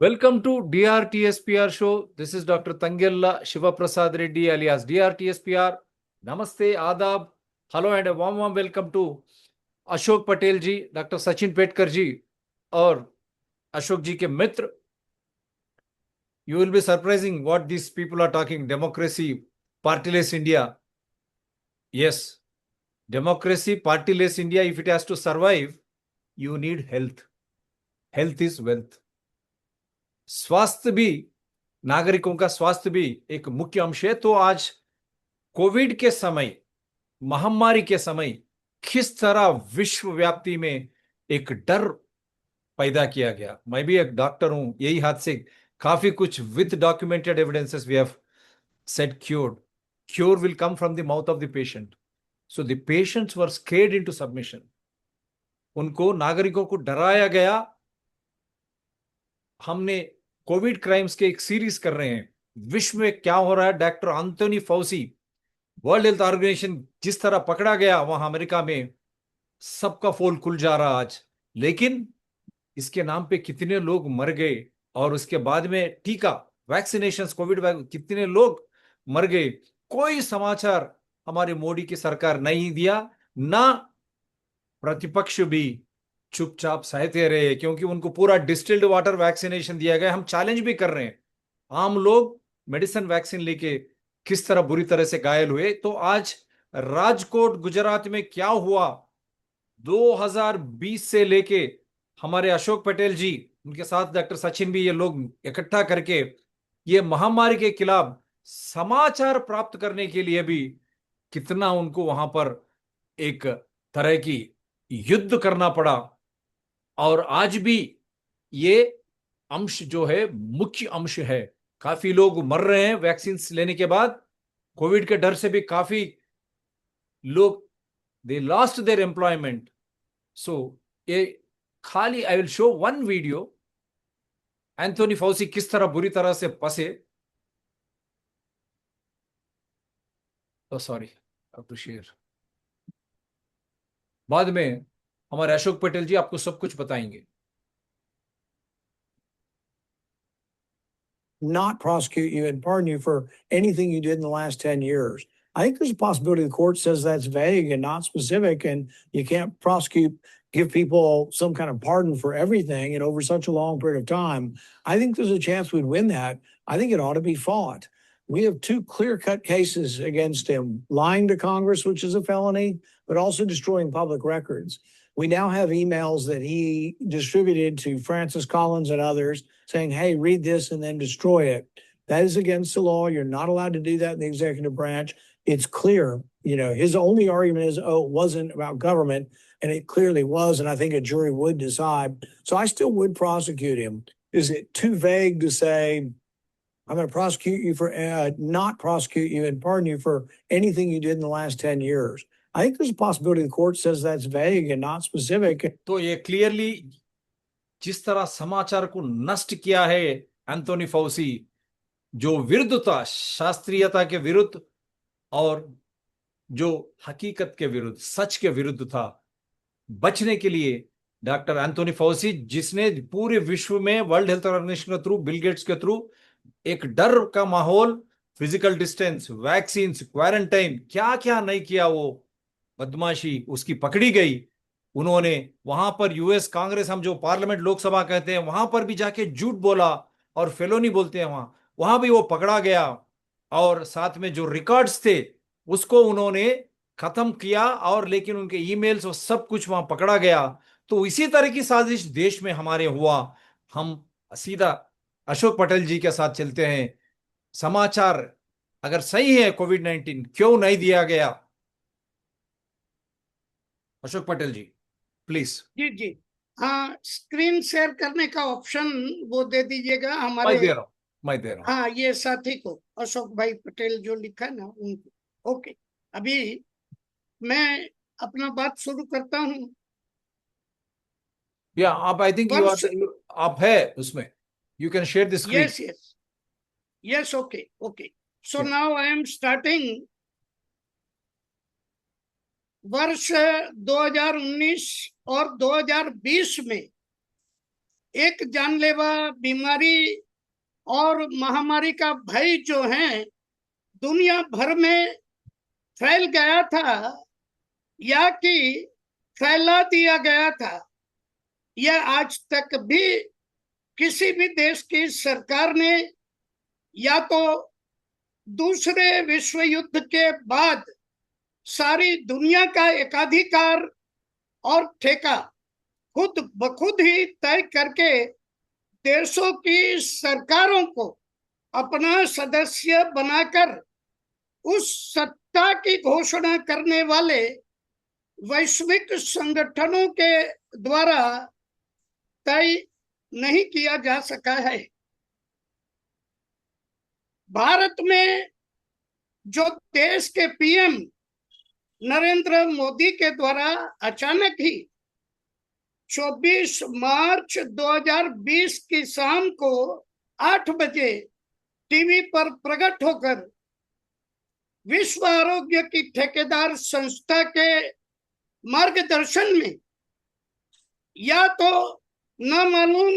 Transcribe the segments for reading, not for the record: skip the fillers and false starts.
Welcome to DRTSPR show. This is Dr. Tangella Shiva Prasad Reddy alias DRTSPR. Namaste, Adab. Hello and a warm welcome to Ashok Patel ji, doctor Sachin Petkar ji और अशोक जी के मित्र. You will be surprising what these people are talking. Democracy, partyless India. Yes, democracy, partyless India. If it has to survive, you need health. Health is wealth. स्वास्थ्य भी, नागरिकों का स्वास्थ्य भी एक मुख्य अंश है. तो आज कोविड के समय, महामारी के समय किस तरह विश्वव्यापी में एक डर पैदा किया गया. मैं भी एक डॉक्टर हूं, यही हाथ से काफी कुछ with documented evidences we have said cure will come from the mouth of the patient. So the patients were scared into submission. उनको, नागरिकों को डराया गया. हमने कोविड क्राइम्स के एक सीरीज कर रहे हैं. विश्व में क्या हो रहा है, doctor Anthony Fauci, world health organisation जिस तरह पकड़ा गया वहां अमेरिका में, सबका पोल खुल जा रहा आज. लेकिन इसके नाम पे कितने लोग मर गए, और उसके बाद में टीका, वैक्सीनेशन, कोविड कितने लोग मर गए, कोई समाचार हमारे मोदी की सरकार नहीं दिया. ना प्रतिपक्ष भी चुपचाप सहते रहे, क्योंकि उनको पूरा डिस्टिल्ड वाटर वैक्सीनेशन दिया गया. हम चैलेंज भी कर रहे हैं, आम लोग मेडिसिन वैक्सीन लेके किस तरह बुरी तरह से घायल हुए. तो आज राजकोट गुजरात में क्या हुआ, 2020 से लेके हमारे अशोक पटेल जी, उनके साथ डॉक्टर सचिन भी, ये लोग इकट्ठा करके ये महामारी के खिलाफ समाचार प्राप्त करने के लिए भी कितना उनको वहां पर एक तरह की युद्ध करना पड़ा. और आज भी ये अंश जो है मुख्य अंश है. काफी लोग मर रहे हैं वैक्सीन लेने के बाद. कोविड के डर से भी काफी लोग, they lost their employment. So ये खाली, I will show one video, Anthony Fauci किस तरह बुरी तरह से फंसे. तो सॉरी, टू शेयर. बाद में हमारे अशोक पटेल जी आपको सब कुछ बताएंगे. Not prosecute you and pardon you for anything you did in the last 10 years. I think there's a possibility the court says that's vague and not specific, and you can't give people some kind of pardon for everything and over such a long period of time. I think there's a chance we'd win that. I think it ought to be fought. We have two clear-cut cases against him: lying to Congress, which is a felony, but also destroying public records. We now have emails that he distributed to Francis Collins and others saying, hey, read this and then destroy it. That is against the law. You're not allowed to do that in the executive branch. It's clear. You know, his only argument is, oh, it wasn't about government, and it clearly was, and I think a jury would decide. So I still would prosecute him. Is it too vague to say, I'm going to prosecute you for, not prosecute you and pardon you for anything you did in the last 10 years? I think there's a possibility the court says that's vague and not specific. तो ये clearly जिस तरह समाचार को नष्ट किया है Anthony FOSSEE, जो विरुद्ध था, शास्त्रीयता के विरुद्ध और जो हकीकत के विरुद्ध, सच के विरुद्ध था, बचने के लिए डॉक्टर एंथोनी फॉसी, जिसने पूरे विश्व में वर्ल्ड हेल्थ ऑर्गेनाइजेशन के थ्रू, बिल गेट्स के थ्रू एक डर का माहौल, फिजिकल डिस्टेंस, वैक्सीन, क्वारंटाइन, क्या क्या नहीं किया, वो बदमाशी उसकी पकड़ी गई. उन्होंने वहां पर यूएस कांग्रेस, हम जो पार्लियामेंट लोकसभा कहते हैं, वहां पर भी जाके झूठ बोला, और फेलोनी बोलते हैं वहां, वहां भी वो पकड़ा गया. और साथ में जो रिकॉर्ड्स थे उसको उन्होंने खत्म किया, और लेकिन उनके ईमेल्स, वो सब कुछ वहां पकड़ा गया. तो इसी तरह की साजिश देश में हमारे हुआ. हम सीधा अशोक पटेल जी के साथ चलते हैं. समाचार अगर सही है, कोविड-19 क्यों नहीं दिया गया? अशोक पटेल जी प्लीज. जी जी, हाँ, स्क्रीन शेयर करने का ऑप्शन वो दे दीजिएगा हमारे. मैं दे रहा हूँ. हाँ, ये साथी को, अशोक भाई पटेल जो लिखा ना, उनको. ओके, अभी मैं अपना बात शुरू करता हूँ. या आप, आई थिंक आप है उसमें, you can share the screen. Yes, okay. So now I am starting. वर्ष 2019 और 2020 में एक जानलेवा बीमारी और महामारी का भय जो है दुनिया भर में फैल गया था या कि फैला दिया गया था, यह आज तक भी किसी भी देश की सरकार ने या तो दूसरे विश्व युद्ध के बाद सारी दुनिया का एकाधिकार और ठेका खुद बखुद ही तय करके देशों की सरकारों को अपना सदस्य बनाकर उस सत्ता की घोषणा करने वाले वैश्विक संगठनों के द्वारा तय नहीं किया जा सका है। भारत में जो देश के पीएम नरेंद्र मोदी के द्वारा अचानक ही 24 मार्च 2020 की शाम को 8 बजे टीवी पर प्रकट होकर विश्व आरोग्य की ठेकेदार संस्था के मार्गदर्शन में या तो न मालूम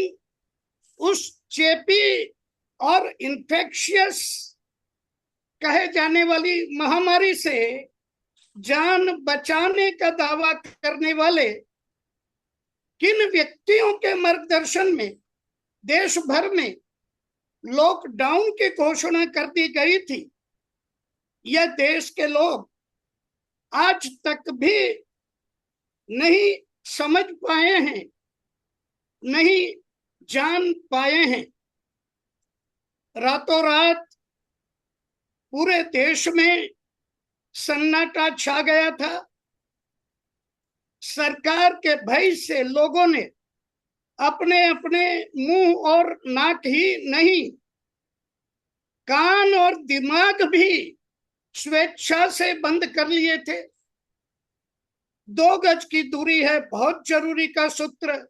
उस चेपी और इन्फेक्शियस कहे जाने वाली महामारी से जान बचाने का दावा करने वाले किन व्यक्तियों के मार्गदर्शन में देश भर में लॉकडाउन की घोषणा कर दी गई थी, यह देश के लोग आज तक भी नहीं समझ पाए हैं, नहीं जान पाए हैं। रातों रात पूरे देश में सन्नाटा छा गया था। सरकार के भय से लोगों ने अपने अपने मुंह और नाक ही नहीं, कान और दिमाग भी स्वेच्छा से बंद कर लिए थे। 2 गज की दूरी है बहुत जरूरी का सूत्र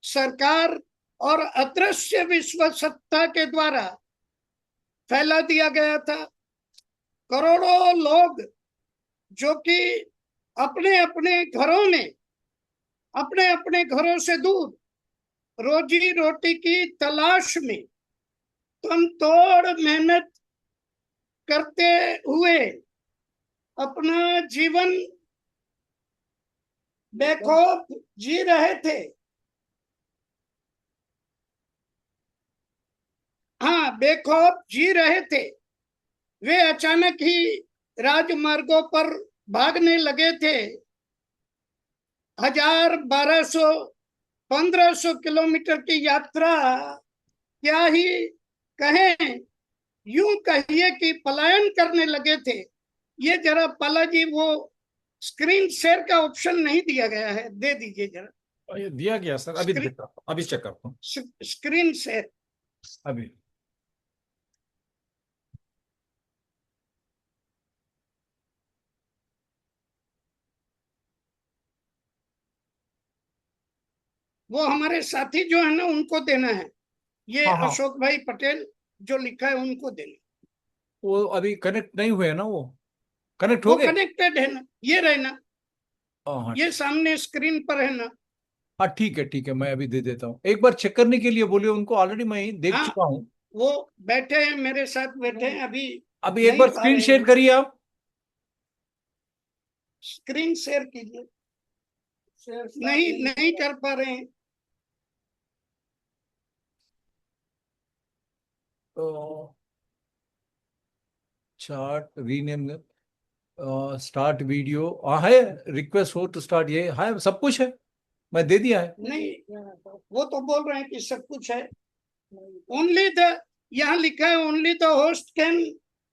सरकार और अदृश्य विश्व सत्ता के द्वारा फैला दिया गया था। करोड़ों लोग जो कि अपने अपने घरों में, अपने अपने घरों से दूर रोजी रोटी की तलाश में तन तोड़ मेहनत करते हुए अपना जीवन बेखौफ जी रहे थे। हाँ, बेखौफ जी रहे थे। वे अचानक ही राजमार्गों पर भागने लगे थे। 1000, 1200, 1500 किलोमीटर की यात्रा क्या ही कहें, यूं कहिए कि पलायन करने लगे थे। ये जरा बालाजी वो स्क्रीन शेयर का ऑप्शन नहीं दिया गया है, दे दीजिए जरा। ये दिया गया सर, अभी स्क्रीन- देखता हूं, अभी चेक करता हूँ स्क्रीन शेयर। अभी। वो हमारे साथी जो है ना उनको देना है, ये हाँ हाँ, अशोक भाई पटेल जो लिखा है उनको देना। वो अभी कनेक्ट नहीं हुए ना, वो कनेक्ट हो वो गए। कनेक्टेड है ना, ये रहना, हाँ ये सामने स्क्रीन पर है ना। हाँ, ठीक है, मैं अभी दे देता हूँ। एक बार चेक करने के लिए बोलिए उनको, ऑलरेडी मैं देख हाँ, चुका हूँ। वो बैठे हैं मेरे साथ, बैठे हैं अभी। अभी एक नहीं बार पा स्क्रीन रहे शेयर हैं। करिए आप। स्क्रीन शेयर कीजिए। नहीं नहीं कर पा रहे हैं। तो चार्ट रीनेम, स्टार्ट वीडियो, हाँ है, रिक्वेस्ट हो टू स्टार्ट, ये है, सब कुछ है, मैं दे दिया है। नहीं, वो तो बोल रहे हैं कि सब कुछ है। ओनली द, यहाँ लिखा है only the host can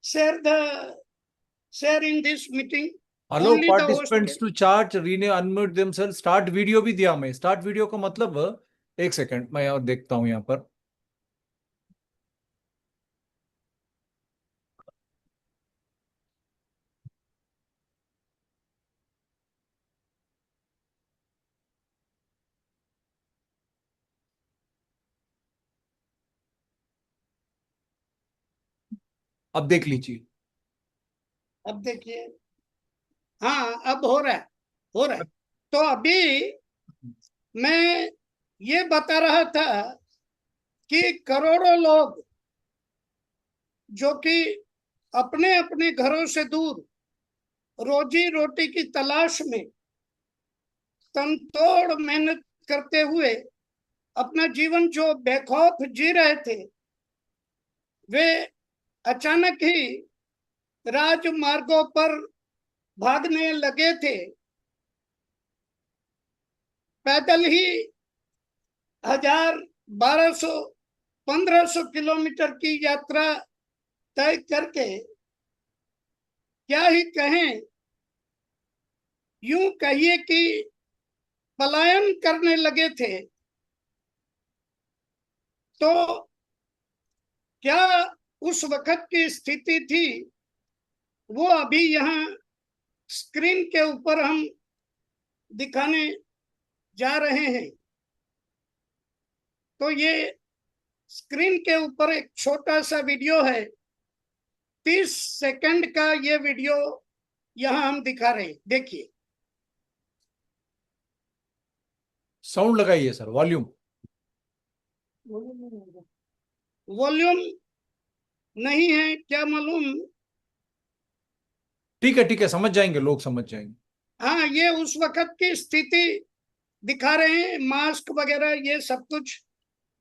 share in this meeting. Allow only the host participants to chat rename unmute themselves. Start video भी दिया मैं। स्टार्ट वीडियो का मतलब, एक सेकंड मैं और देखता हूं यहाँ पर। अब देख लीजिए। अब देखिए, हाँ अब हो रहा है, हो रहा है। तो अभी मैं ये बता रहा था कि करोड़ों लोग जो कि अपने अपने घरों से दूर रोजी रोटी की तलाश में तनतोड़ मेहनत करते हुए अपना जीवन जो बेखौफ जी रहे थे, वे अचानक ही राजमार्गों पर भागने लगे थे। पैदल ही 1,000, 1,200, 1,500 किलोमीटर की यात्रा तय करके क्या ही कहें, यूं कहिए कि पलायन करने लगे थे। तो क्या उस वक्त की स्थिति थी, वो अभी यहाँ स्क्रीन के ऊपर हम दिखाने जा रहे हैं। तो ये स्क्रीन के ऊपर एक छोटा सा वीडियो है, 30 सेकंड का ये वीडियो यहाँ हम दिखा रहे हैं, देखिए। साउंड लगाइए सर, वॉल्यूम। वॉल्यूम नहीं है क्या मालूम। ठीक है, समझ जाएंगे, लोग समझ जाएंगे। हाँ, ये उस वक्त की स्थिति दिखा रहे हैं, मास्क वगैरह ये सब कुछ।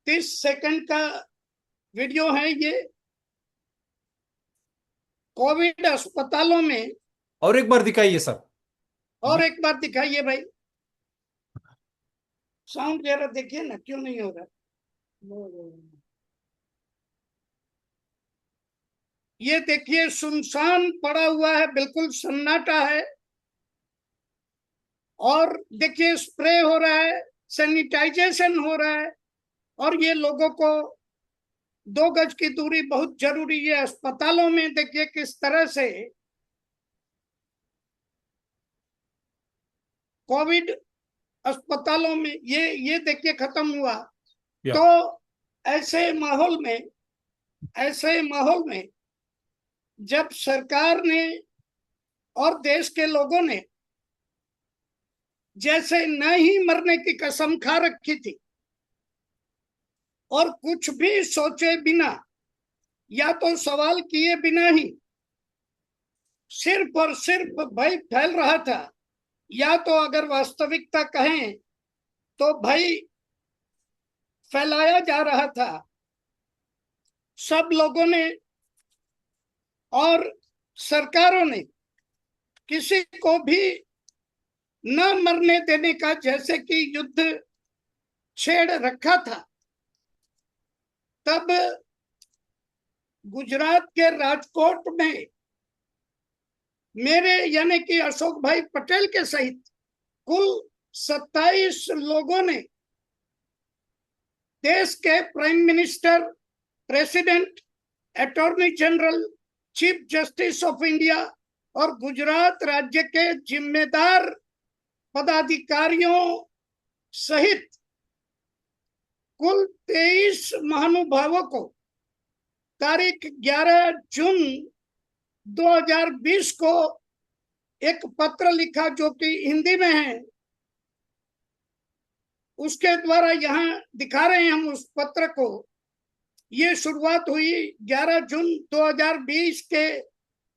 30 सेकंड का वीडियो है ये, कोविड अस्पतालों में। और एक बार दिखाइए सर। और एक बार दिखाइए भाई, साउंड जरा देखिए ना, क्यों नहीं हो रहा। ये देखिए, सुनसान पड़ा हुआ है, बिल्कुल सन्नाटा है। और देखिए, स्प्रे हो रहा है, सैनिटाइजेशन हो रहा है, और ये लोगों को 2 गज की दूरी बहुत जरूरी है। अस्पतालों में देखिए किस तरह से कोविड अस्पतालों में ये देखिए खत्म हुआ। तो ऐसे माहौल में जब सरकार ने और देश के लोगों ने जैसे न ही मरने की कसम खा रखी थी, और कुछ भी सोचे बिना या तो सवाल किए बिना ही सिर्फ और सिर्फ भय फैल रहा था, या तो अगर वास्तविकता कहें तो भय फैलाया जा रहा था। सब लोगों ने और सरकारों ने किसी को भी न मरने देने का जैसे कि युद्ध छेड़ रखा था। तब गुजरात के राजकोट में मेरे यानी कि अशोक भाई पटेल के सहित कुल 27 लोगों ने देश के prime minister, president, attorney general, chief justice of India और गुजरात राज्य के जिम्मेदार पदाधिकारियों सहित कुल 23 महानुभावों को तारीख 11 जून 2020 को एक पत्र लिखा, जो कि हिंदी में है। उसके द्वारा यहाँ दिखा रहे हैं हम उस पत्र को। ये शुरुआत हुई 11 जून 2020 के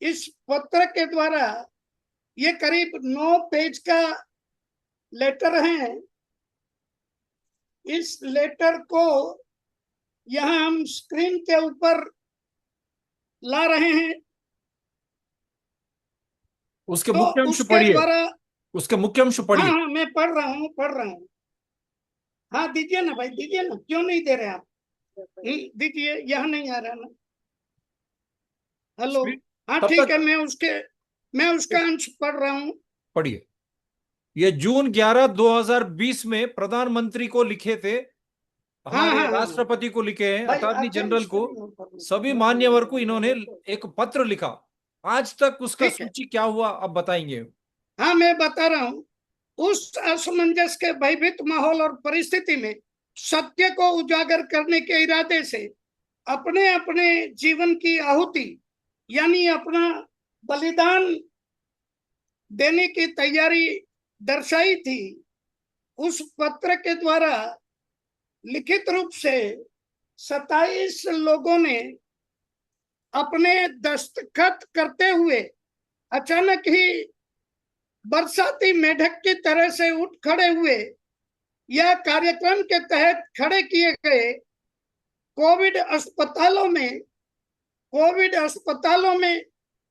इस पत्र के द्वारा। ये करीब 9 पेज का लेटर है। इस लेटर को यहाँ हम स्क्रीन के ऊपर ला रहे हैं। उसके तो मुख्य अंश उसके पढ़िए, द्वारा, उसके मुख्य अंश हाँ पढ़िए। हाँ, मैं पढ़ रहा हूँ। हाँ, दीजिए ना भाई, दीजिए ना, क्यों नहीं दे रहे आप? दीजिए, यहाँ नहीं आ रहा ना। हेलो, हाँ तब ठीक तक है, मैं उसका अंश पढ़ रहा हूँ। पढ़िए। ये जून 11, 2020 में प्रधानमंत्री को लिखे थे, हाँ हमारे हाँ हाँ राष्ट्रपति को लिखे हैं, भाई, अटॉर्नी आपके जनरल को, स्क्रीन ऊपर सभी मान्यवर को इन्होंने एक पत्र लिखा। आज तक उसका ठीक है। सूची क्या हुआ अब बताएंगे। हाँ, मैं बता रहा हूँ। उस असमंजस के भयभीत माहौल और परिस्थिति में सत्य को उजागर करने के इरादे से अपने अपने जीवन की आहुति यानी अपना बलिदान देने की तैयारी दर्शाई थी। उस पत्र के द्वारा लिखित रूप से 27 लोगों ने अपने दस्तखत करते हुए अचानक ही बरसाती मेढक की तरह से उठ खड़े हुए। यह कार्यक्रम के तहत खड़े किए गए कोविड अस्पतालों में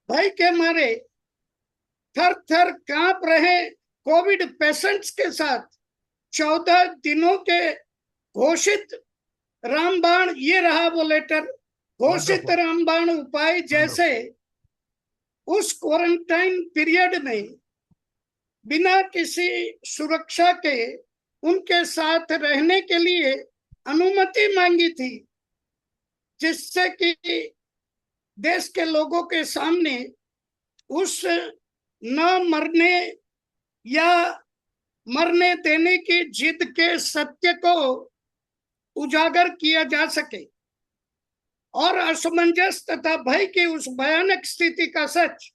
भय के मारे थर थर कांप रहे कोविड पेशेंट्स के साथ 14 दिनों के घोषित रामबाण, ये रहा वो लेटर, घोषित Wonderful. रामबाण उपाय जैसे उस क्वारंटाइन पीरियड में बिना किसी सुरक्षा के उनके साथ रहने के लिए अनुमति मांगी थी, जिससे कि देश के लोगों के सामने उस न मरने या मरने देने की जिद के सत्य को उजागर किया जा सके और असमंजस तथा भय की उस भयानक स्थिति का सच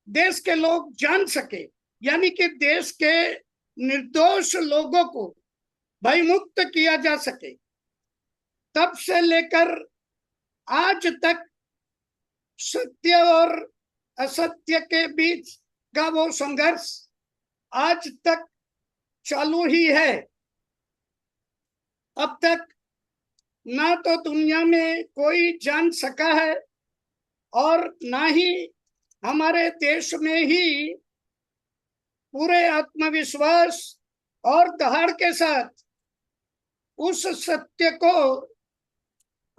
देश के लोग जान सके, यानी कि देश के निर्दोष लोगों को भयमुक्त किया जा सके। तब से लेकर आज तक सत्य और असत्य के बीच का वो संघर्ष आज तक चालू ही है। अब तक ना तो दुनिया में कोई जान सका है और ना ही हमारे देश में ही पूरे आत्मविश्वास और दहाड़ के साथ उस सत्य को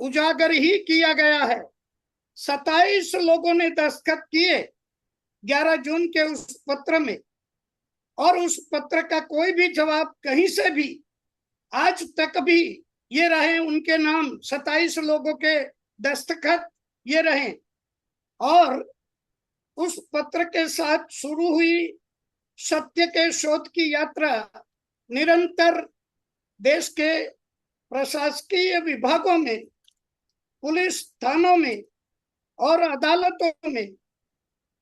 उजागर ही किया गया है। 27 लोगों ने दस्तखत किए 11 जून के उस पत्र में, और उस पत्र का कोई भी जवाब कहीं से भी आज तक भी ये रहे उनके नाम 27 लोगों के दस्तखत ये रहे। और उस पत्र के साथ शुरू हुई सत्य के शोध की यात्रा निरंतर देश के प्रशासकीय विभागों में, पुलिस थानों में और अदालतों में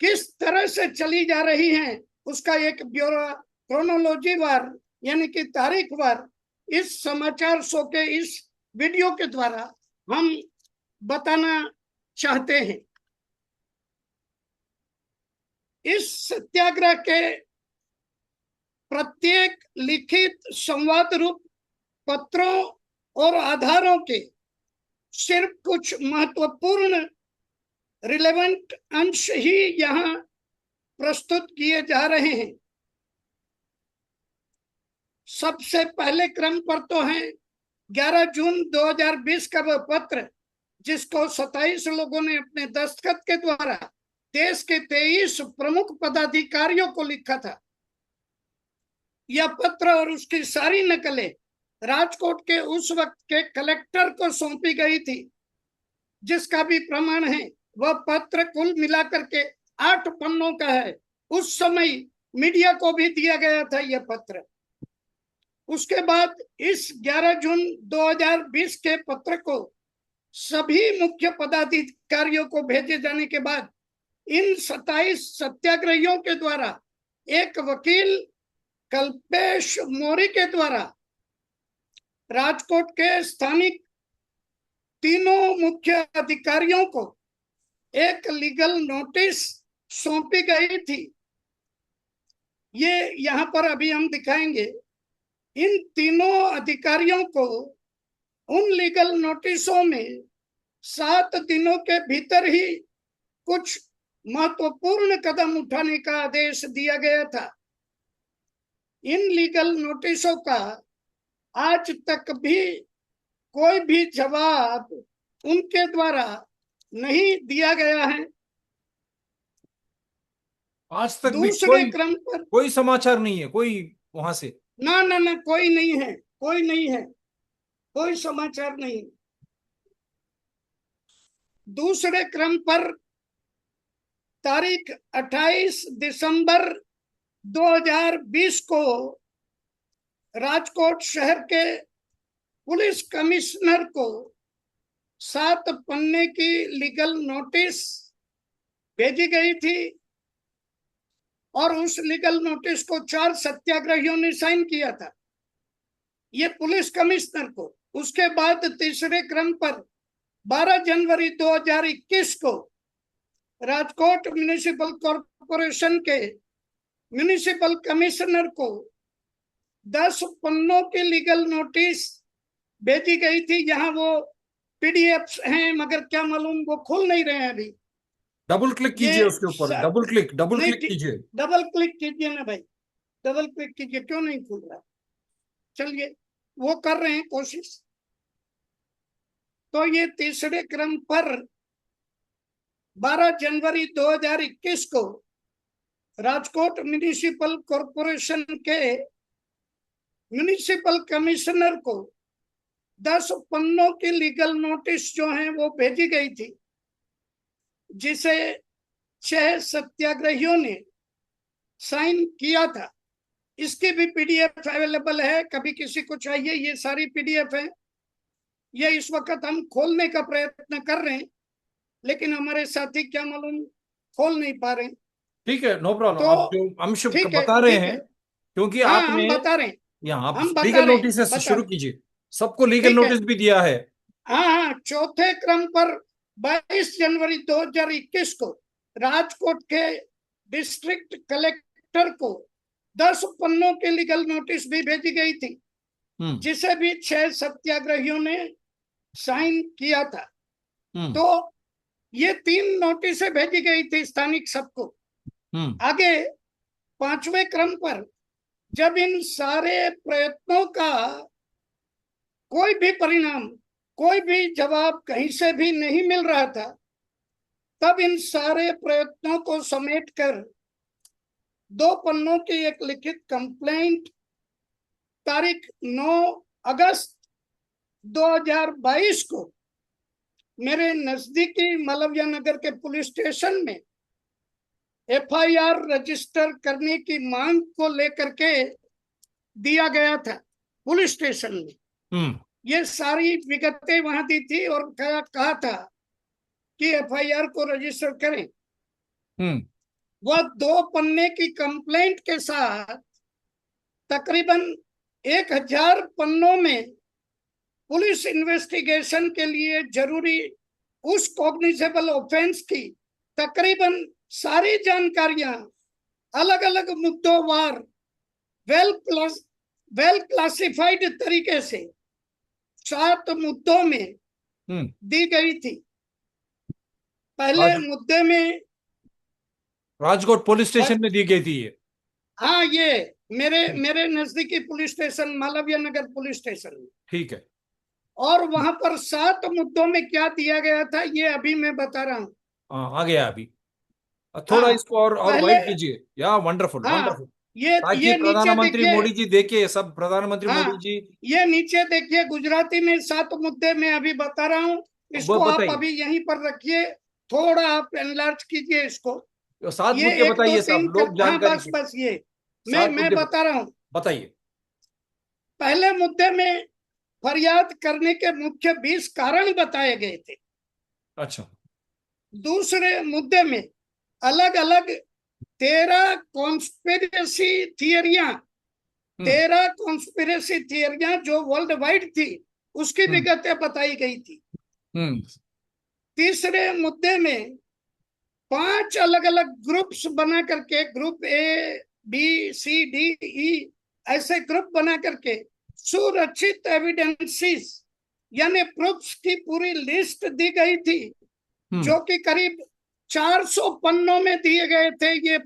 किस तरह से चली जा रही है, उसका एक ब्यौरा क्रोनोलॉजी वार यानी कि तारीख वार इस समाचार शो के इस वीडियो के द्वारा हम बताना चाहते हैं। इस सत्याग्रह के प्रत्येक लिखित संवाद रूप पत्रों और आधारों के सिर्फ कुछ महत्वपूर्ण रिलेवेंट अंश ही यहाँ प्रस्तुत किए जा रहे हैं। सबसे पहले क्रम पर तो है 11 जून 2020 का वह पत्र जिसको 27 लोगों ने अपने दस्तखत के द्वारा देश के 23 प्रमुख पदाधिकारियों को लिखा था। यह पत्र और उसकी सारी नकलें राजकोट के उस वक्त के कलेक्टर को सौंपी गई थी, जिसका भी प्रमाण है। वह पत्र कुल मिलाकर के 8 पन्नों का है। उस समय मीडिया को भी दिया गया था यह पत्र। उसके बाद इस 11 जून 2020 के पत्र को सभी मुख्य पदाधिकारियों को भेजे जाने के बाद इन 27 सत्याग्रहियों के द्वारा एक वकील कल्पेश मौर्य के द्वारा राजकोट के स्थानिक तीनों मुख्य अधिकारियों को एक लीगल नोटिस सौंपी गई थी। ये यहाँ पर अभी हम दिखाएंगे। इन तीनों अधिकारियों को उन लीगल नोटिसों में 7 दिनों के भीतर ही कुछ महत्वपूर्ण कदम उठाने का आदेश दिया गया था। इन लीगल नोटिसों का आज तक भी कोई भी जवाब उनके द्वारा नहीं दिया गया है। आज तक भी दूसरे क्रम पर कोई समाचार नहीं है, कोई वहां से ना कोई नहीं है, कोई नहीं है, कोई समाचार नहीं। दूसरे क्रम पर तारीख 28 दिसंबर 2020 को राजकोट शहर के पुलिस कमिश्नर को 7 पन्ने की लीगल नोटिस भेजी गई थी और उस लीगल नोटिस को 4 सत्याग्रहियों ने साइन किया था। ये पुलिस कमिश्नर को। उसके बाद तीसरे क्रम पर 12 जनवरी 2021 को राजकोट म्युनिसिपल कॉरपोरेशन के म्युनिसिपल कमिश्नर को 10 पन्नों की लीगल नोटिस भेजी गई थी। यहाँ वो पीडीएफ हैं, मगर क्या मालूम वो खुल नहीं रहे हैं अभी। डबल क्लिक कीजिए उसके ऊपर, डबल क्लिक नहीं, कीजिए। डबल क्लिक कीजिए ना भाई, डबल क्लिक कीजिए, क्यों नहीं खुल रहा? चलिए, वो कर रहे हैं कोशिश। तो ये तीसरे क्रम पर 12 जनवरी 2021 को राजकोट म्युनिसिपल कॉरपोरेशन के म्युनिसिपल कमिश्नर को 10 पन्नों की लीगल नोटिस जो है वो भेजी गई थी, जिसे 6 सत्याग्रहियों ने साइन किया था। इसकी भी पीडीएफ अवेलेबल है, कभी किसी को चाहिए, ये सारी पीडीएफ है। ये इस वक्त हम खोलने का प्रयत्न कर रहे हैं, लेकिन हमारे साथी क्या मालूम खोल नहीं पा रहे हैं। ठीक है, नो प्रॉब्लम। तो आप जो अंश ठीक है, बता रहे ठीक हैं, है। क्योंकि हाँ, आपने हम बता रहे हैं, यहाँ हम बता लीगल रहे हैं, नोटिस बता शुरू रहे। कीजिए। सबको लीगल ठीक है। नोटिस भी दिया है। हाँ हाँ, चौथे क्रम पर 22 जनवरी 2021 को राजकोट के डिस्ट्रिक्ट कलेक्टर को 10 पन्नों की लीगल नोटिस भी भेजी गई थी, जिसे भी 6 सत्याग्रहियों ने साइन किया था। तो ये 3 नोटिसें भेजी गई थी स्थानिक सबको। आगे 5वें क्रम पर जब इन सारे प्रयत्नों का कोई भी परिणाम, कोई भी जवाब कहीं से भी नहीं मिल रहा था, तब इन सारे प्रयत्नों को समेटकर 2 पन्नों की एक लिखित कंप्लेंट तारीख 9 अगस्त 2022 को मेरे नजदीकी मलविया नगर के पुलिस स्टेशन में एफआईआर रजिस्टर करने की मांग को लेकर के दिया गया था पुलिस स्टेशन में। ये सारी विगतें वहां दी थी और कहा था कि एफआईआर को रजिस्टर करें। वह 2 पन्ने की कंप्लेंट के साथ तकरीबन 1000 पन्नों में पुलिस इन्वेस्टिगेशन के लिए जरूरी उस कॉग्निजेबल ऑफेंस की तकरीबन सारी जानकारियां अलग अलग मुद्दों वार वेल क्लासिफाइड तरीके से 7 मुद्दों में दी गई थी। पहले मुद्दे में राजकोट पुलिस स्टेशन में दी गई थी ये। हाँ, ये मेरे नजदीकी police station Malviya Nagar police station में। ठीक है। और वहां पर 7 मुद्दों में क्या दिया गया था ये अभी मैं बता रहा हूँ। आ गया अभी। थोड़ा इसको और वाइड कीजिए। या वंडरफुल, वंडरफुल। ताकि ये प्रधानमंत्री मोदी जी देखे, सब प्रधानमंत्री मोदी जी। ये नीचे देखिए, गुजराती में 7 मुद्दे मैं अभी बता रहा हूँ, इसको आप अभी यहीं पर रखिए, थोड़ा आप एनलार्ज कीजिए इसको। 7 मुद्दे बताइए, सब लोग जानकारी। बस ये मैं बता रहा हूँ। बताइए। पहले मुद्दे में फरियाद करने के मुख्य 20 कारण बताए गए थे। अच्छा। दूसरे मुद्दे में अलग अलग 13 कॉन्स्पिरेसी थियरियां 13 कॉन्स्पिरेसी थियरियां जो वर्ल्ड वाइड थी, उसकी विगतें बताई गई थी। तीसरे मुद्दे में 5 अलग अलग ग्रुप्स बना करके, group A B C D E ऐसे ग्रुप बना करके सुरक्षित एविडेंसेस यानी प्रूफ्स की पूरी लिस्ट दी गई थी, जो कि करीब 400 पन्नों में दिए गए थे ये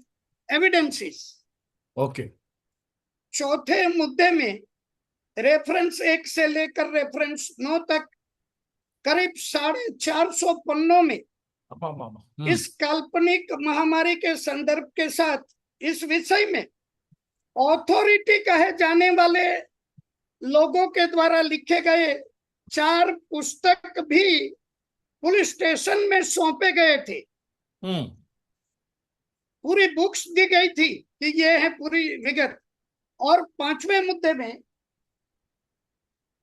एविडेंसेस। ओके। चौथे मुद्दे में रेफरेंस 1 से लेकर रेफरेंस 9 तक करीब 450 पन्नों में इस काल्पनिक महामारी के संदर्भ के साथ इस विषय में ऑथोरिटी कहे जाने वाले लोगों के द्वारा लिखे गए 4 पुस्तक भी पुलिस स्टेशन में सौंपे गए थे। पूरी बुक्स दी गई थी कि ये है पूरी विगत। और 5वें मुद्दे में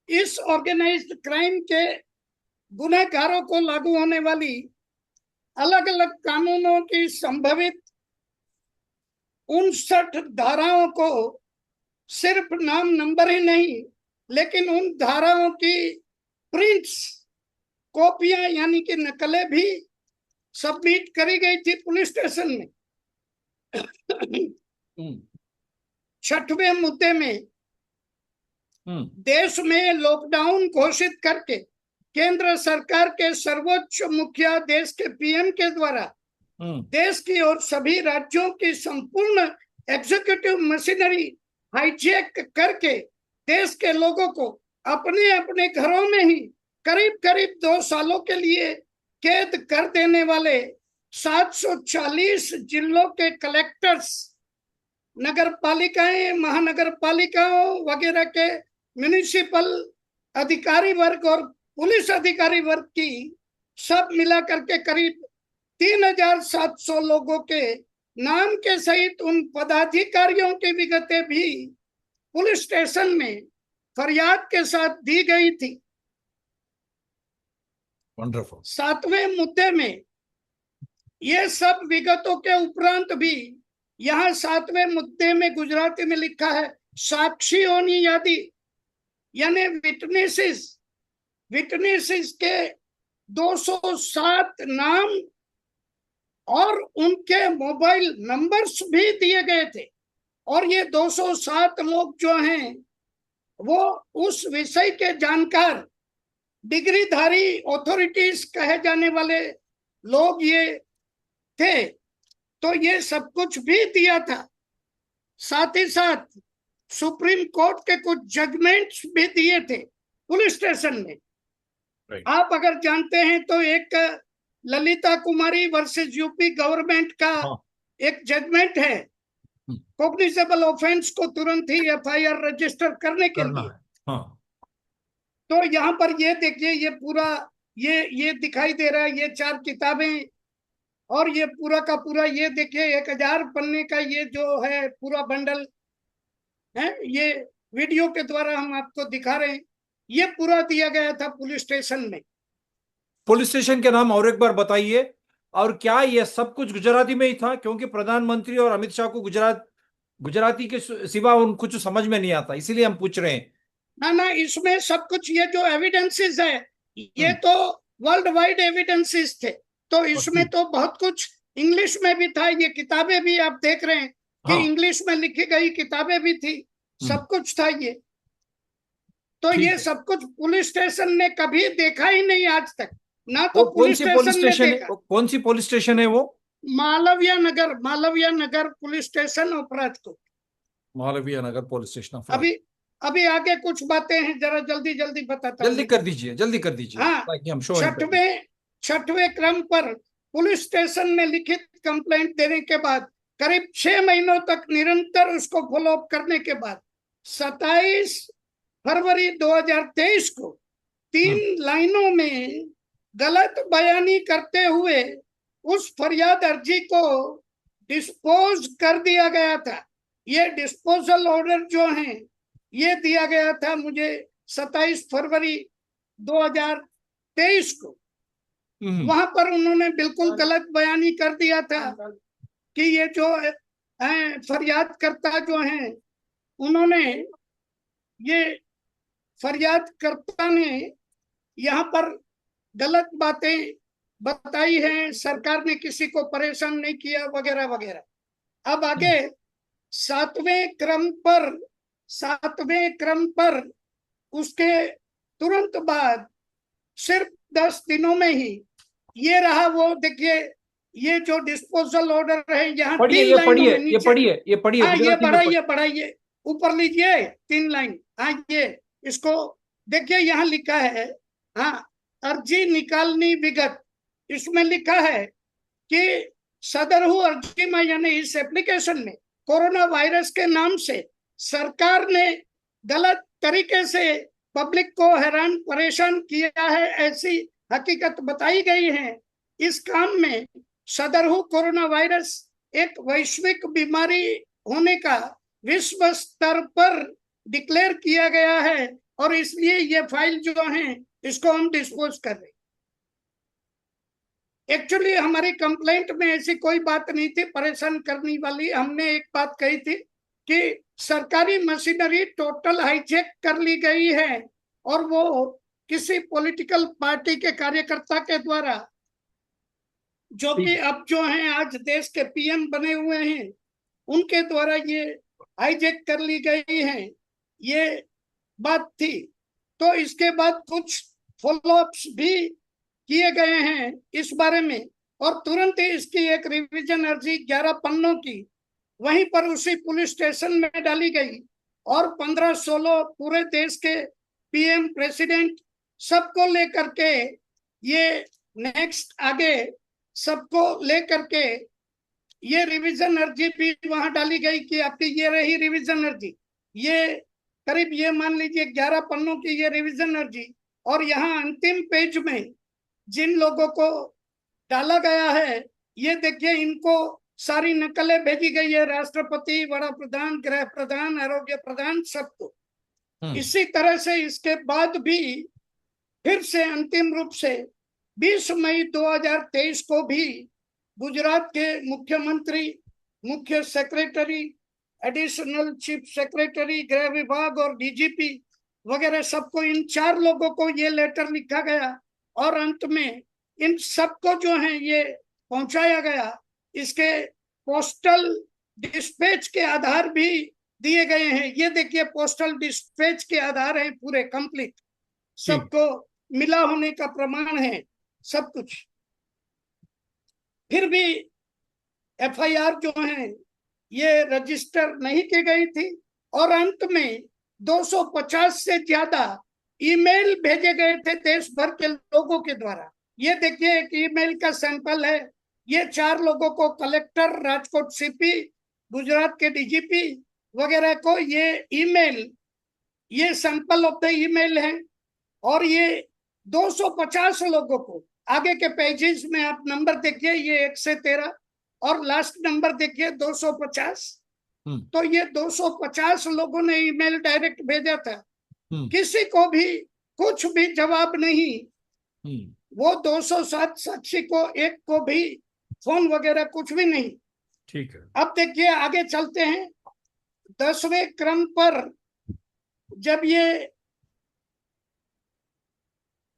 इस ऑर्गेनाइज्ड क्राइम के गुनहगारों को लागू होने वाली अलग अलग कानूनों की संभवित 59 धाराओं को सिर्फ नाम नंबर ही नहीं लेकिन उन धाराओं की प्रिंट्स, कॉपियां यानी कि नकलें भी सबमिट करी गई थी पुलिस स्टेशन में। छठवें मुद्दे में देश में लॉकडाउन घोषित करके केंद्र सरकार के सर्वोच्च मुखिया देश के पीएम के द्वारा देश की और सभी राज्यों की संपूर्ण एग्जीक्यूटिव मशीनरी हाईजैक करके देश के लोगों को अपने अपने घरों में ही करीब करीब 2 सालों के लिए कैद कर देने वाले 740 जिलों के कलेक्टर्स, नगर पालिकाएं, महानगर पालिकाओं वगैरह के म्युनिसिपल अधिकारी वर्ग और पुलिस अधिकारी वर्ग की सब मिला करके करीब 3700 लोगों के नाम के सहित उन पदाधिकारियों की विगतें भी पुलिस स्टेशन में फरियाद के साथ दी गई थी। वंडरफुल। 7वें मुद्दे में ये सब विगतों के उपरांत भी यहाँ 7वें मुद्दे में गुजराती में लिखा है साक्षियों यादी, यानी विटनेसेस के 207 नाम और उनके मोबाइल नंबर्स भी दिए गए थे। और ये 207 लोग जो हैं वो उस विषय के जानकार डिग्रीधारी ऑथोरिटीज कहे जाने वाले लोग ये थे। तो ये सब कुछ भी दिया था। साथ ही साथ सुप्रीम कोर्ट के कुछ जजमेंट्स भी दिए थे पुलिस स्टेशन में। आप अगर जानते हैं तो एक ललिता कुमारी वर्सेस यूपी गवर्नमेंट का एक जजमेंट है, कॉग्निजेबल ऑफेंस को तुरंत ही एफआईआर रजिस्टर करने के लिए। तो यहाँ पर ये देखिए, ये पूरा ये दिखाई दे रहा है, ये 4 किताबें और ये पूरा का पूरा ये देखिए 1000 पन्ने का ये जो है पूरा बंडल है, ये वीडियो के द्वारा हम आपको दिखा रहे हैं। ये पूरा दिया गया था पुलिस स्टेशन में। पुलिस स्टेशन के नाम और एक बार बताइए। और क्या ये सब कुछ गुजराती में ही था? क्योंकि प्रधानमंत्री और अमित शाह को गुजराती के सिवा उन कुछ समझ में नहीं आता, इसीलिए हम पूछ रहे हैं। ना, इसमें सब कुछ ये जो एविडेंसेस है ये तो वर्ल्ड वाइड एविडेंसेस थे। तो इसमें तो बहुत कुछ इंग्लिश में भी था। ये किताबें भी आप देख रहे हैं कि इंग्लिश में लिखी गई किताबें भी थी, सब कुछ था ये। तो ये सब कुछ पुलिस स्टेशन ने कभी देखा ही नहीं आज तक, ना तो पुलिस स्टेशन ने देखा। कौन सी पुलिस स्टेशन है वो? Malviya Nagar police station अपराधपुर। Malviya Nagar police station. अभी आगे कुछ बातें हैं, जरा जल्दी बताता हूं। जल्दी कर दीजिए। हाँ, छठवें क्रम पर पुलिस स्टेशन में लिखित कंप्लेंट देने के बाद करीब 6 महीनों तक निरंतर उसको फॉलो अप करने के बाद 27 फरवरी 2023 को 3 लाइनों में गलत बयानी करते हुए उस फरियाद अर्जी को डिस्पोज कर दिया गया था। ये डिस्पोजल ऑर्डर जो है ये दिया गया था मुझे 27 फरवरी 2023 को। वहां पर उन्होंने बिल्कुल गलत बयानी कर दिया था कि ये जो फरियादकर्ता जो हैं उन्होंने, ये फरियादकर्ता ने यहाँ पर गलत बातें बताई हैं, सरकार ने किसी को परेशान नहीं किया वगैरह वगैरह। अब आगे 7वें क्रम पर उसके तुरंत बाद सिर्फ 10 दिनों में ही ये रहा। वो देखिए, ये जो डिस्पोजल ऑर्डर है यहाँ 3 लाइनों में नीचे, ये बढ़ाइए ऊपर लीजिए 3 लाइन। हाँ, ये इसको देखिए, यहाँ लिखा है हाँ, अर्जी निकालनी विगत। इसमें लिखा है कि सदरहू अर्जी में यानी इस एप्लीकेशन में कोरोना वायरस के नाम से सरकार ने गलत तरीके से पब्लिक को हैरान परेशान किया है, ऐसी हकीकत बताई गई है। इस काम में सदरहू कोरोना वायरस एक वैश्विक बीमारी होने का विश्व स्तर पर डिक्लेयर किया गया है और इसलिए ये फाइल जो है इसको हम डिस्पोज कर रहे हैं। एक्चुअली हमारी कंप्लेंट में ऐसी कोई बात नहीं थी परेशान करने वाली। हमने एक बात कही थी कि सरकारी मशीनरी टोटल हाईजैक कर ली गई है और वो किसी पॉलिटिकल पार्टी के कार्यकर्ता के द्वारा, जो कि अब जो हैं आज देश के पीएम बने हुए हैं, उनके द्वारा ये हाईजैक कर ली गई है, ये बात थी। तो इसके बाद कुछ फॉलोअप्स भी किए गए हैं इस बारे में और तुरंत ही इसकी एक रिवीजन अर्जी 11 पन्नों की वहीं पर उसी पुलिस स्टेशन में डाली गई और 15-16 पूरे देश के पीएम, प्रेसिडेंट सबको लेकर के ये नेक्स्ट आगे सबको लेकर के ये रिवीजन अर्जी भी वहां डाली गई कि आपकी ये रही रिवीजन अर्जी। ये करीब ये मान लीजिए 11 पन्नों की ये रिवीजन अर्जी और यहाँ अंतिम पेज में जिन लोगों को डाला गया है ये देखिए, इनको सारी नकलें भेजी गई है, राष्ट्रपति, बड़ा प्रधान, गृह प्रधान, आरोग्य प्रधान, सबको। इसी तरह से इसके बाद भी फिर से अंतिम रूप से 20 मई 2023 को भी गुजरात के मुख्यमंत्री, मुख्य सेक्रेटरी, एडिशनल चीफ सेक्रेटरी, गृह विभाग और डीजीपी वगैरह सबको, इन 4 लोगों को ये लेटर लिखा गया और अंत में इन सबको जो है ये पहुंचाया गया। इसके पोस्टल डिस्पैच के आधार भी दिए गए हैं। ये देखिए पोस्टल डिस्पैच के आधार है पूरे कंप्लीट, सबको मिला होने का प्रमाण है सब कुछ। फिर भी एफआईआर जो है ये रजिस्टर नहीं की गई थी और अंत में 250 से ज्यादा ईमेल भेजे गए थे देश भर के लोगों के द्वारा। ये देखिए एक ईमेल का सैंपल है। ये 4 लोगों को, कलेक्टर, राजकोट सीपी, गुजरात के डीजीपी वगैरह को ये ईमेल, ये सैंपल ऑफ द ईमेल है और ये 250 लोगों को, आगे के पेजेस में आप नंबर देखिए, ये 1 से 13 और लास्ट नंबर देखिए 250। तो ये 250 लोगों ने ईमेल डायरेक्ट भेजा था, किसी को भी कुछ भी जवाब नहीं। वो 207 साक्षी को एक को भी फोन वगैरह कुछ भी नहीं। ठीक है, अब देखिए आगे चलते हैं। 10वें क्रम पर जब ये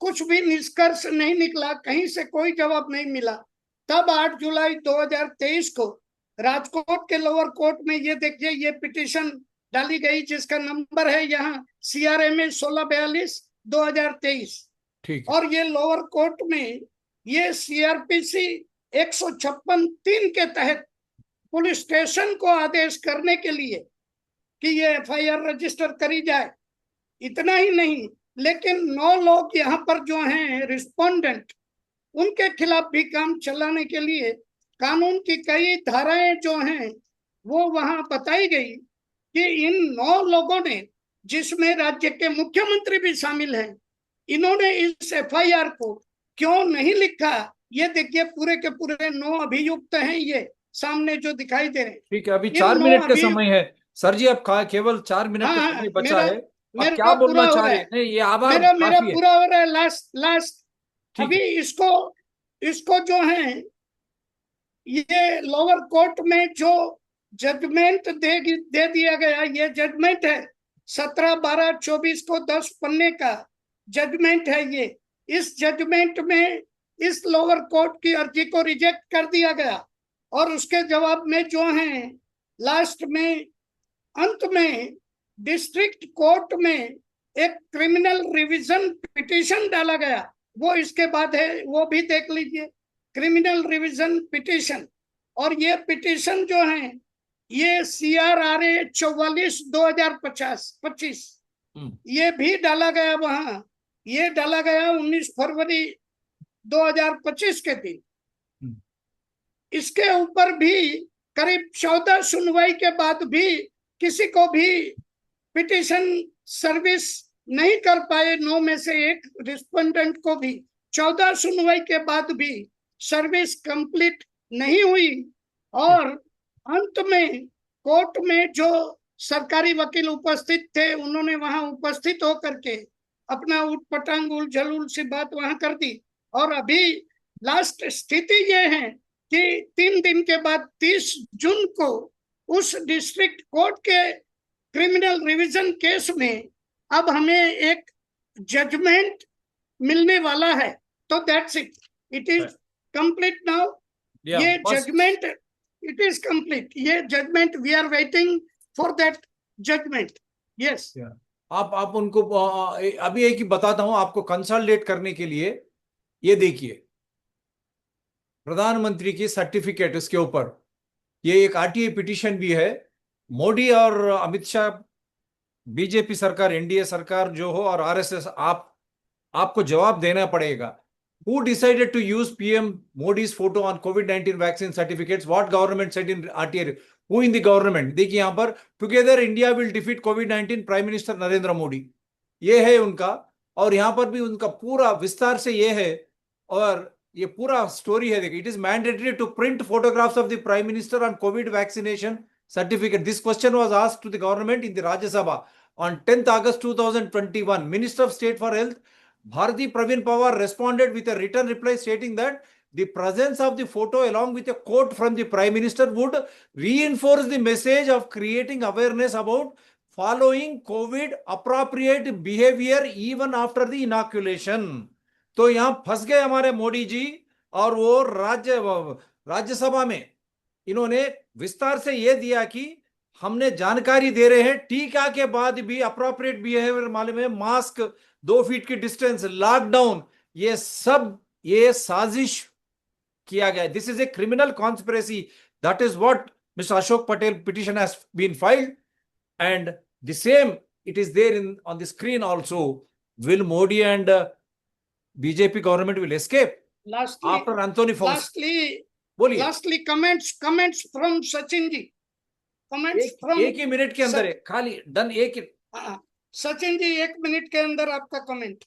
कुछ भी निष्कर्ष नहीं निकला, कहीं से कोई जवाब नहीं मिला, तब 8 जुलाई 2023 को राजकोट के लोअर कोर्ट में ये देखिए ये पिटीशन डाली गई जिसका नंबर है यहाँ CRMA 1642/2023। ठीक। और ये लोअर कोर्ट में ये CRPC 156(3) के तहत पुलिस स्टेशन को आदेश करने के लिए कि ये FIR रजिस्टर करी जाए। इतना ही नहीं, लेकिन 9 लोग यहाँ पर जो हैं रिस्पोंडेंट, उनके खिलाफ भी काम चलाने के लिए कानून की कई धाराएं जो हैं वो वहां बताई गई कि इन 9 लोगों ने, जिसमें राज्य के मुख्यमंत्री भी शामिल हैं, इन्होंने इस FIR को क्यों नहीं लिखा। ये देखिए पूरे के पूरे 9 अभियुक्त हैं ये सामने जो दिखाई दे रहे हैं। ठीक है, अभी 4 मिनट का समय है सर जी, अब केवल 4 मिनट का समय बचा है। आप क्या बोलना चाह रहे हैं? नहीं, ये आभार मेरा पूरा हो रहा है। लास्ट अभी इसको जो है ये लोअर कोर्ट में जो जजमेंट दे दिया गया, ये जजमेंट है 17/12/24 को 10 पन्ने का जजमेंट है ये। इस जजमेंट में इस लोअर कोर्ट की अर्जी को रिजेक्ट कर दिया गया और उसके जवाब में जो है लास्ट में, अंत में डिस्ट्रिक्ट कोर्ट में एक क्रिमिनल रिवीजन पिटीशन डाला गया। वो इसके बाद है, वो भी देख लीजिए, क्रिमिनल रिवीजन पिटीशन। और ये पिटीशन जो है ये CRRA 44/2025 ये भी डाला गया वहां। ये डाला गया 19 फरवरी 2025 के दिन। इसके ऊपर भी करीब 14 सुनवाई के बाद भी किसी को भी पिटीशन सर्विस नहीं कर पाए। 9 में से एक रिस्पोंडेंट को भी 14 सुनवाई के बाद भी सर्विस कंप्लीट नहीं हुई। और अंत में कोर्ट में जो सरकारी वकील उपस्थित थे, उन्होंने वहां उपस्थित होकर के अपना उटपटांग उलझुल सी बात वहां कर दी। और अभी लास्ट स्थिति ये है कि 3 दिन के बाद 30 जून को उस डिस्ट्रिक्ट कोर्ट के क्रिमिनल रिवीजन केस में अब हमें एक जजमेंट मिलने वाला है, तो that's it, it is complete now. Yeah, ये first- judgment it is complete, ये judgment we are waiting for that judgment. Yes, आप उनको अभी एक ही बताता हूं आपको कंसल्टेट करने के लिए। ये देखिए प्रधानमंत्री की सर्टिफिकेट, इसके ऊपर ये एक आरटीआई पिटीशन भी है। मोदी और अमित शाह, बीजेपी सरकार, एनडीए सरकार जो हो और आरएसएस, आपको जवाब देना पड़ेगा। Who decided to use PM Modi's photo on COVID-19 vaccine certificates? What government said in RTI? Who in the government? देखिए यहाँ पर together India will defeat COVID-19, prime minister Narendra Modi, ये है उनका। और यहाँ पर भी उनका पूरा विस्तार से ये है, और ये पूरा स्टोरी है। देखिए, it is mandatory to print photographs of the prime minister on Covid vaccination certificate. This question was asked to the government in the Rajya Sabha on 10th August 2021. Minister of State for Health Bharati Pravin Pawar responded with a written reply stating that the presence of the photo along with a quote from the Prime Minister would reinforce the message of creating awareness about following COVID appropriate behavior even after the inoculation. तो यहां फंस गए हमारे मोदी जी, और वो राज्यसभा में इन्होंने विस्तार से ये दिया कि हमने जानकारी दे रहे हैं टीका के बाद भी अप्रोप्रिएट बिहेवियर मालूम है, मास्क, 2 फीट की डिस्टेंस, लॉकडाउन, ये सब ये साजिश किया गया। This is a criminal conspiracy. That is what mister Ashok Patel petition has been filed, and the same it is there in on the screen also. Will Modi and BJP government will escape after Anthony Fauci? बोलिए। Lastly comments from Sachin ji, comments from एक ही minute के अंदर है, खाली done. Sachin ji 1 minute के अंदर आपका कमेंट।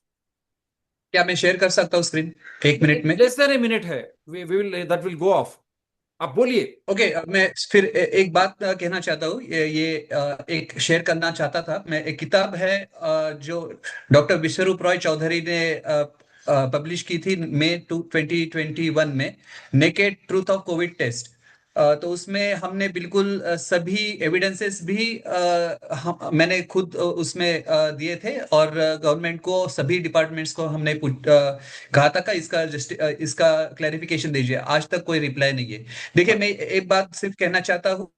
क्या मैं शेयर कर सकता हूँ स्क्रीन 1 मिनट में? लेस देन ए मिनट है, we will that will go off. आप बोलिए। ओके, मैं फिर एक बात कहना चाहता हूँ। ये एक शेयर करना चाहता था मैं। एक किताब है जो डॉक्टर विश्वरूप रॉय चौधरी ने पब्लिश की थी मई 2021 में, naked truth of Covid test. तो उसमें हमने बिल्कुल सभी एविडेंसेस भी मैंने खुद उसमें दिए थे, और गवर्नमेंट को, सभी डिपार्टमेंट्स को हमने कहा था कि इसका क्लैरिफिकेशन दीजिए। आज तक कोई रिप्लाई नहीं है। देखिए, मैं एक बात सिर्फ कहना चाहता हूँ